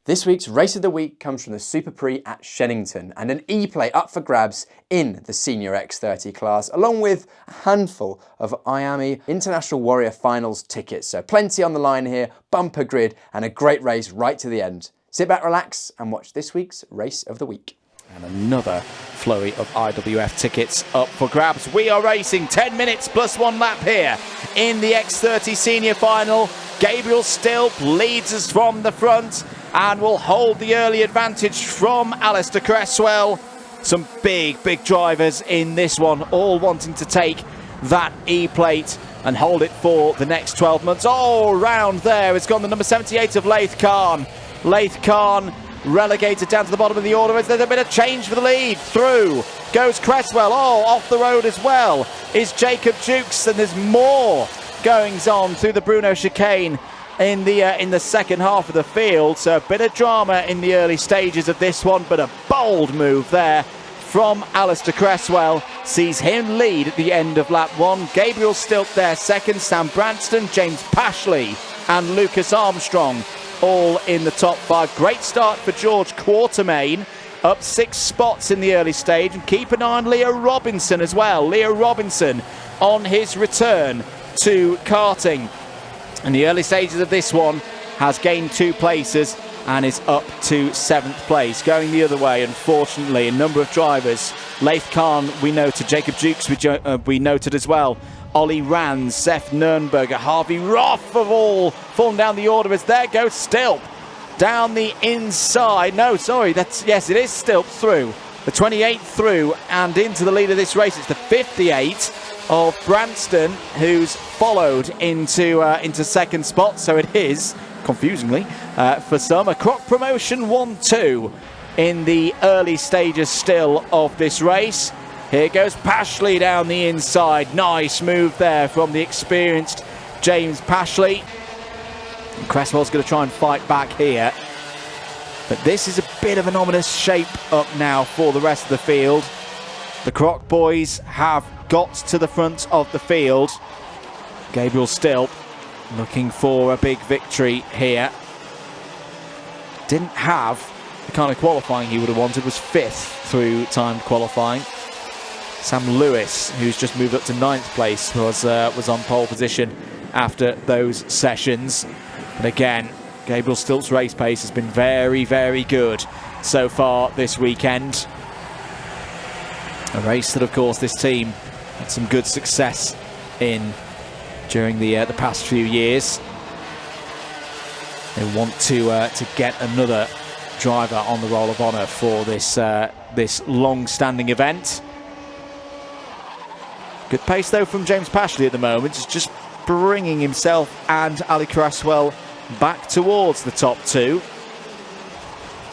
This week's Race of the Week comes from the Superprix at Shenington and an E-plate up for grabs in the Senior X30 class, along with a handful of IAME International Warrior Finals tickets. So plenty on the line here, bumper grid and a great race right to the end. Sit back, relax and watch this week's Race of the Week. And another flurry of IWF tickets up for grabs. We are racing 10 minutes plus 1 lap here in the X30 Senior Final. Gabriel Stilp leads us from the front and will hold the early advantage from Alistair Cresswell. Some big drivers in this one, all wanting to take that E-plate and hold it for the next 12 months. All round there, it's gone the number 78 of Laith Khan. Laith Khan relegated down to the bottom of the order. There's a bit of change for the lead. Through goes Cresswell. Oh, off the road as well is Jacob Jukes, and there's more goings on through the Bruno chicane in the second half of the field. So a bit of drama in the early stages of this one, but a bold move there from Alistair Cresswell sees him lead at the end of lap 1. Gabriel Stilp there second, Sam Branston, James Pashley and Lucas Armstrong all in the top 5. Great start for George Quartermain, up 6 spots in the early stage, and keep an eye on Leo Robinson as well. Leo Robinson on his return to karting in the early stages of this one has gained 2 places and is up to 7th place. Going the other way, unfortunately, a number of drivers. Laith Khan, we noted. Jacob Jukes, we noted as well. Ollie Rands, Seth Nurnberger, Harvey Roth of all fallen down the order as there goes Stilp down the inside. No, sorry, yes, it is Stilp through. The 28 through and into the lead of this race. It's the 58 of Branston who's followed into second spot. So it is, confusingly for some, a Croc Promotion 1-2 in the early stages still of this race. Here goes Pashley down the inside. Nice move there from the experienced James Pashley. And Cresswell's going to try and fight back here. But this is a bit of an ominous shape up now for the rest of the field. The Croc boys have got to the front of the field. Gabriel Stilp looking for a big victory here. Didn't have the kind of qualifying he would have wanted, was 5th through timed qualifying. Sam Lewis, who's just moved up to 9th place, was on pole position after those sessions. But again, Gabriel Stilp's race pace has been very good so far this weekend. A race that, of course, this team had some good success in during the past few years. They want to get another driver on the Roll of Honour for this long-standing event. Good pace, though, from James Pashley at the moment. It's just bringing himself and Ali Cresswell back towards the top 2.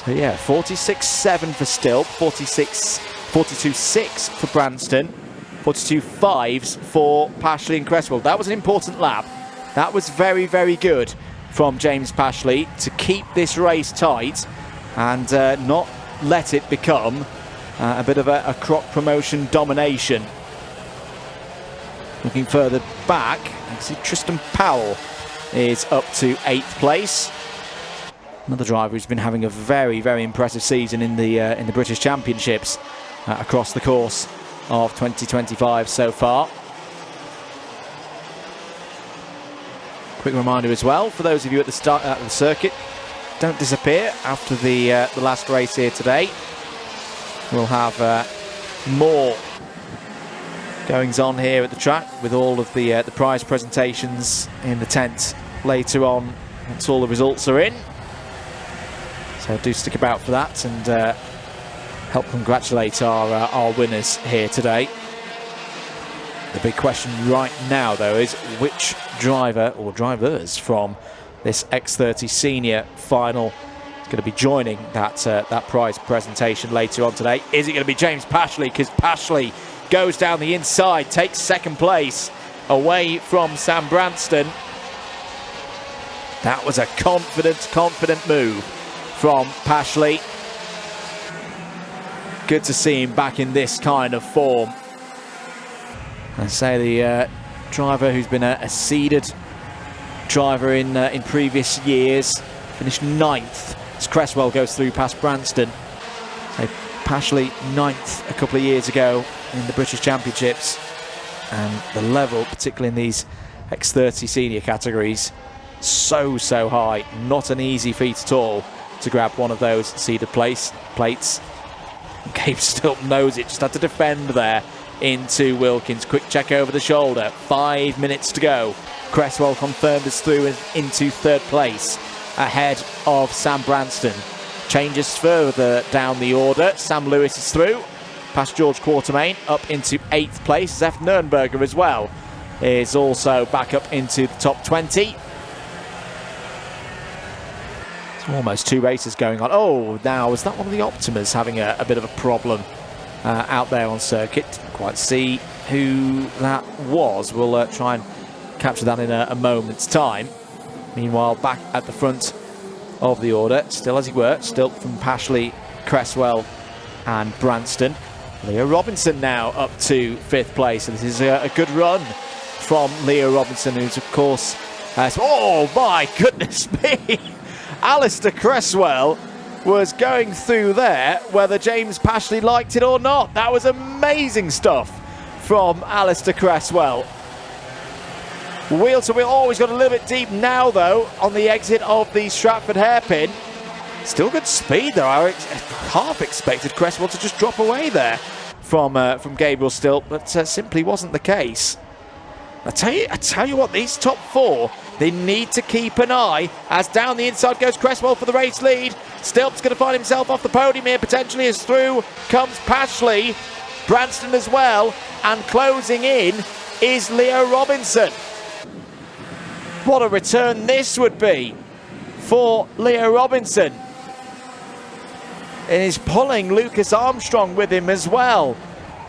So, yeah, 46.7 for Stilp, 42.6 for Branston, 42.5s for Pashley and Cresswell. That was an important lap. That was very good from James Pashley to keep this race tight and not let it become a bit of a Croc Promotion domination. Looking further back, you can see Tristan Powell is up to 8th place. Another driver who's been having a very impressive season in the British Championships across the course of 2025 so far. Quick reminder as well for those of you at the start at the circuit, don't disappear after the last race here today. We'll have more goings on here at the track with all of the prize presentations in the tent later on once all the results are in. So do stick about for that and help congratulate our winners here today. The big question right now, though, is which driver or drivers from this X30 Senior Final is going to be joining that prize presentation later on today. Is it going to be James Pashley? Because Pashley goes down the inside, takes 2nd place away from Sam Branston. That was a confident move from Pashley. Good to see him back in this kind of form. I say the driver who's been a seeded driver in previous years, finished 9th as Cresswell goes through past Branston. So Pashley 9th a couple of years ago in the British Championships, and the level, particularly in these X30 senior categories, so high. Not an easy feat at all to grab one of those seeded plates. Gabe Stilp knows it, just had to defend there into Wilkins. Quick check over the shoulder, 5 minutes to go. Cresswell confirmed as through into 3rd place ahead of Sam Branston. Changes further down the order. Sam Lewis is through past George Quartermain up into 8th place. Zef Nurnberger as well is also back up into the top 20. It's almost 2 races going on. Oh, now is that one of the Optimas having a bit of a problem out there on circuit? Didn't quite see who that was. We'll try and capture that in a moment's time. Meanwhile, back at the front of the order, still as he were, still from Pashley, Cresswell and Branston. Leo Robinson now up to 5th place, and this is a good run from Leo Robinson, who's of course oh my goodness me, Alistair Cresswell was going through there whether James Pashley liked it or not. That was amazing stuff from Alistair Cresswell. Wheel to wheel, always got a little bit deep now though on the exit of the Stratford hairpin. Still good speed though. I half expected Cresswell to just drop away there from Gabriel Stilp, but simply wasn't the case. I tell you what, these top 4, they need to keep an eye as down the inside goes Cresswell for the race lead. Stilp's going to find himself off the podium here potentially, as through comes Pashley, Branston as well, and closing in is Leo Robinson. What a return this would be for Leo Robinson. And he's pulling Lucas Armstrong with him as well.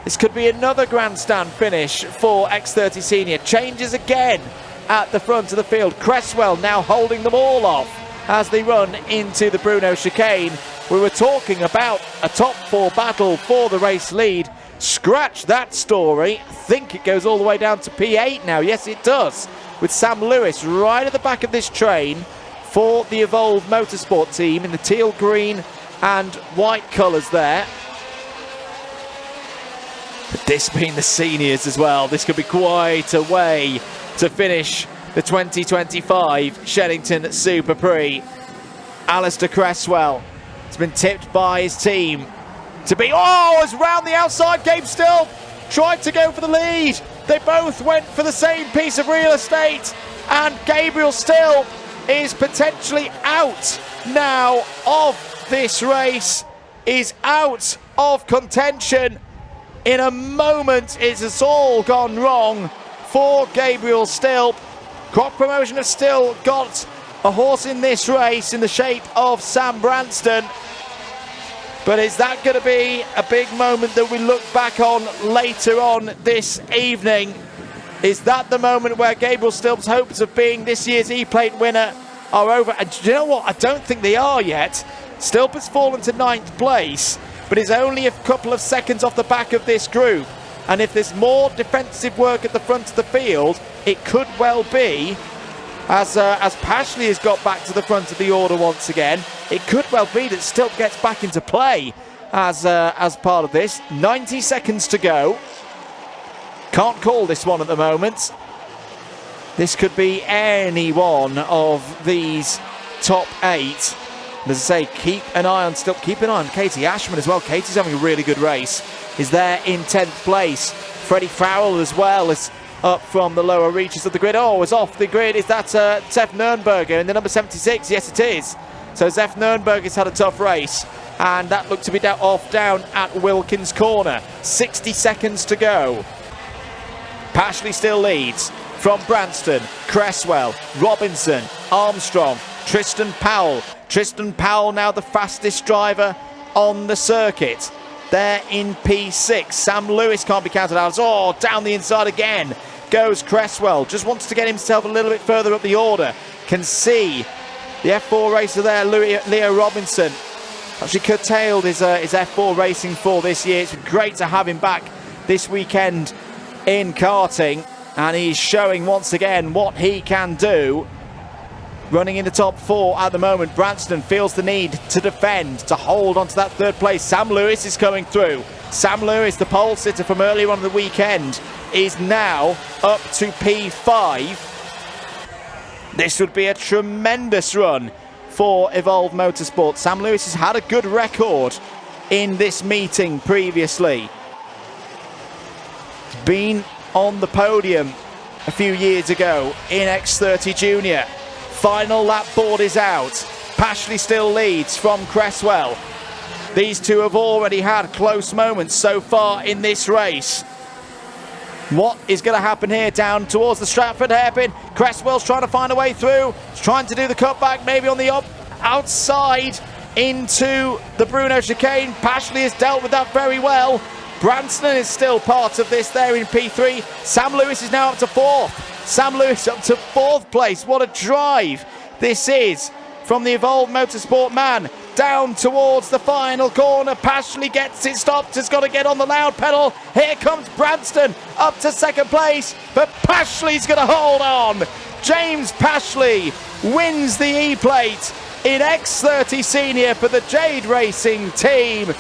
This could be another grandstand finish for X30 Senior. Changes again at the front of the field. Cresswell now holding them all off as they run into the Bruno chicane. We were talking about a top 4 battle for the race lead. Scratch that story. I think it goes all the way down to P8 now. Yes, it does. With Sam Lewis right at the back of this train for the Evolve Motorsport team in the teal, green and white colours there. But this being the seniors as well, this could be quite a way to finish the 2025 Shenington Superprix. Alistair Cresswell has been tipped by his team to be, it's round the outside. Gabe Stilp tried to go for the lead. They both went for the same piece of real estate, and Gabriel Stilp is potentially out now of this race, is out of contention. In a moment, it has all gone wrong for Gabriel Stilp. Crop Promotion have still got a horse in this race in the shape of Sam Branston. But is that going to be a big moment that we look back on later on this evening? Is that the moment where Gabriel Stilp's hopes of being this year's E-plate winner are over? And do you know what? I don't think they are yet. Stilp has fallen to 9th place, but is only a couple of seconds off the back of this group. And if there's more defensive work at the front of the field, it could well be, as Pashley has got back to the front of the order once again, it could well be that Stilp gets back into play as part of this. 90 seconds to go. Can't call this one at the moment. This could be any one of these top 8. As I say, keep an eye on Stilp. Keep an eye on Katie Ashman as well. Katie's having a really good race. Is there in 10th place. Freddie Farrell as well is up from the lower reaches of the grid. Is off the grid. Is that Zef Nurnberger in the number 76? Yes, it is. So Zef Nurnberger's had a tough race, and that looked to be off down at Wilkins Corner. 60 seconds to go. Pashley still leads from Branston, Cresswell, Robinson, Armstrong, Tristan Powell. Tristan Powell now the fastest driver on the circuit. They're in P6. Sam Lewis can't be counted out. Down the inside again goes Cresswell. Just wants to get himself a little bit further up the order. Can see the F4 racer there, Leo Robinson. Actually curtailed his F4 racing for this year. It's been great to have him back this weekend in karting, and he's showing once again what he can do. running in the top 4 at the moment. Branston feels the need to defend, to hold onto that 3rd place. Sam Lewis is coming through. Sam Lewis, the pole sitter from earlier on in the weekend, is now up to P5. This would be a tremendous run for Evolve Motorsport. Sam Lewis has had a good record in this meeting previously. Been on the podium a few years ago in X30 Junior. Final lap board is out. Pashley still leads from Cresswell. These two have already had close moments so far in this race. What is going to happen here down towards the Stratford hairpin? Cresswell's trying to find a way through. He's trying to do the cutback, maybe on the outside into the Bruno chicane. Pashley has dealt with that very well. Branston is still part of this there in P3. Sam Lewis is now up to 4th. Sam Lewis up to 4th place. What a drive this is from the Evolve Motorsport man. Down towards the final corner. Pashley gets it stopped. Has got to get on the loud pedal. Here comes Branston up to 2nd place. But Pashley's going to hold on. James Pashley wins the E-plate in X30 Senior for the Jade Racing team.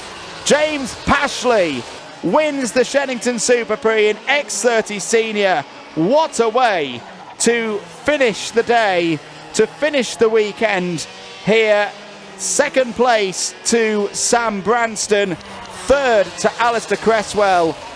James Pashley wins the Shenington Superprix in X30 Senior. What a way to finish the day, to finish the weekend here. 2nd place to Sam Branston, 3rd to Alistair Cresswell,